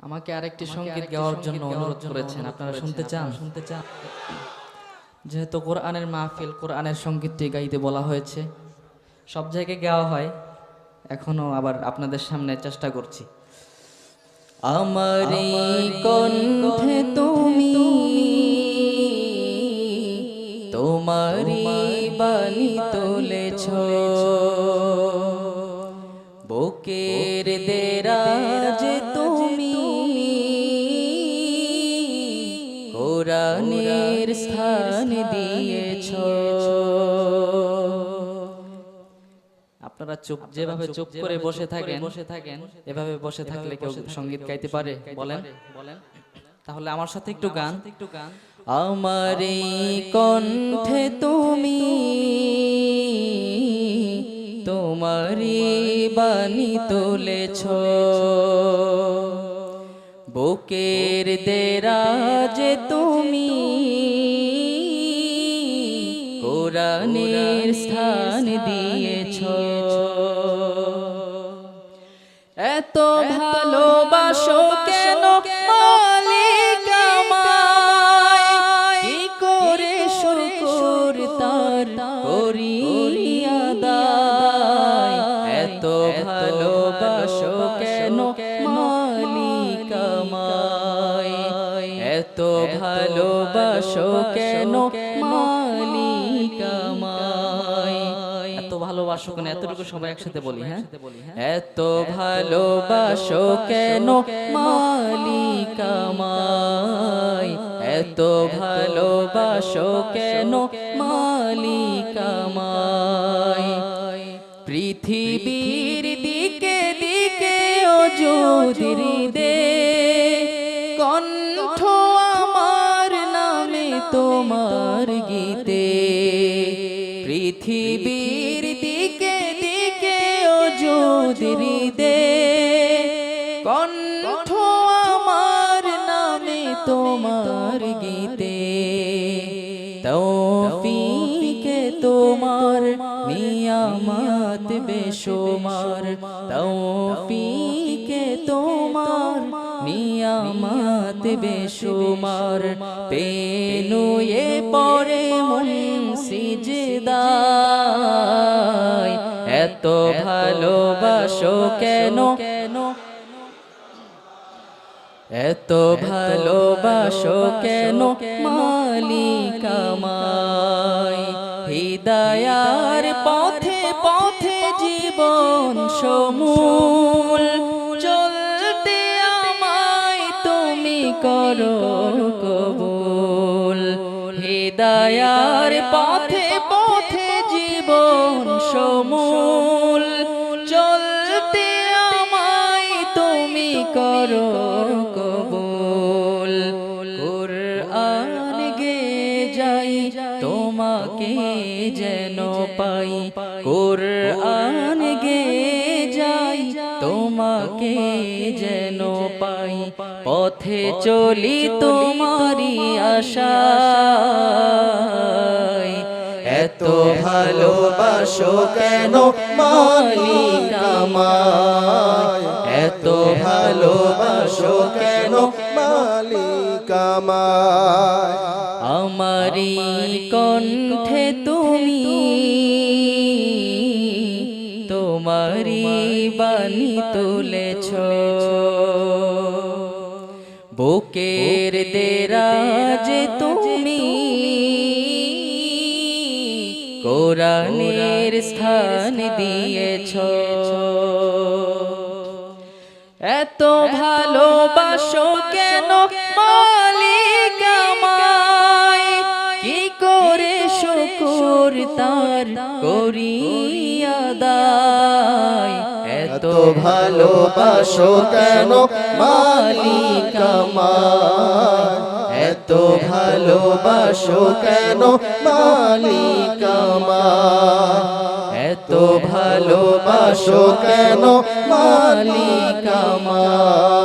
আমাকে আরেকটি সংগীত গাওয়ার জন্য অনুরোধ করেছেন। আপনারা শুনতে চান? যেহেতু কোরআনের মাহফিল, কোরআনের সংগীতটি গাইতে বলা হয়েছে, সব জায়গায় গাওয়া হয়, এখনো আবার আপনাদের সামনে চেষ্টা করছি। আমারই কণ্ঠে তুমি, তোমারই বাণী তুলেছ, বুকের দেরাজে তুমি কোরআনের স্থান দিয়েছ। আপনারা চুপ, যেভাবে চুপ করে বসে থাকেন, এভাবে বসে থাকলে কেউ সঙ্গীত গাইতে পারে? বলেন। তাহলে আমার সাথে একটু গান। আমারই কণ্ঠে তুমি, তোমারই বাণী তুলেছ, বুকের দেরাজে তুমি কোরআনের স্থান দিয়েছ। এত ভালোবাসো কেন মালিক আমায়, কি করে শুকর তার করি আদায়। এত ভালোবাসো কেন মালিক আমায়, এত ভালোবাসো কেন মালিক আমায়। এত ভালোবাসো কেন, এতটুকু সবাই একসাথে বলি। হ্যাঁ, এত ভালোবাসো কেন মালিক আমায়, এত ভালোবাসো কেন মালিক আমায়। পৃথিবীর দিকে দিকে ও যদি দে কণ্ঠ আমার নামে তোমার গীতে। পৃথিবীর দিকে দিকে ও যদি দে কণ্ঠ আমার নামে তোমার গীতে। তৌফিকে তোমার নিয়ামত বেশুমার, তৌফিকে তোমার নিয়ামত বেশুমার। পেনুয়ে পড়ে মন সিজদায়, এত ভালোবাসো কেন, এত ভালোবাসো কেন মালিক আমায়। হিদায়ার পথে পথে জীবন সমূল চলতে আমায় তুমি করো কবুল। হিদায়ার পথে পথে জীবন সমূল চলতে আমায় তুমি করো কবুল। কুরআন গে যাই তোমাকে যেন পাই, কুরআন গে যাই তোমাকে যেন পাই। পথে চলি তোমারি আশায়, এত ভালোবাসো কেন মালিক আমায়, এত ভালোবাসো কেন মালিক আমায়। আমারই কণ্ঠে তুমি, তোমারই বাণী তুলেছ, বুকের দেরাজে তুমি কোরআনের স্থান দিয়েছ। এত ভালোবাসো কেন মালিক আমায়, কি করে শুকর তার করি আদায়। এত ভালোবাসো কেন মালিক আমায়, এত ভালোবাসো কেন মালিক আমায়, এত ভালোবাসো কেন মালিক আমায়।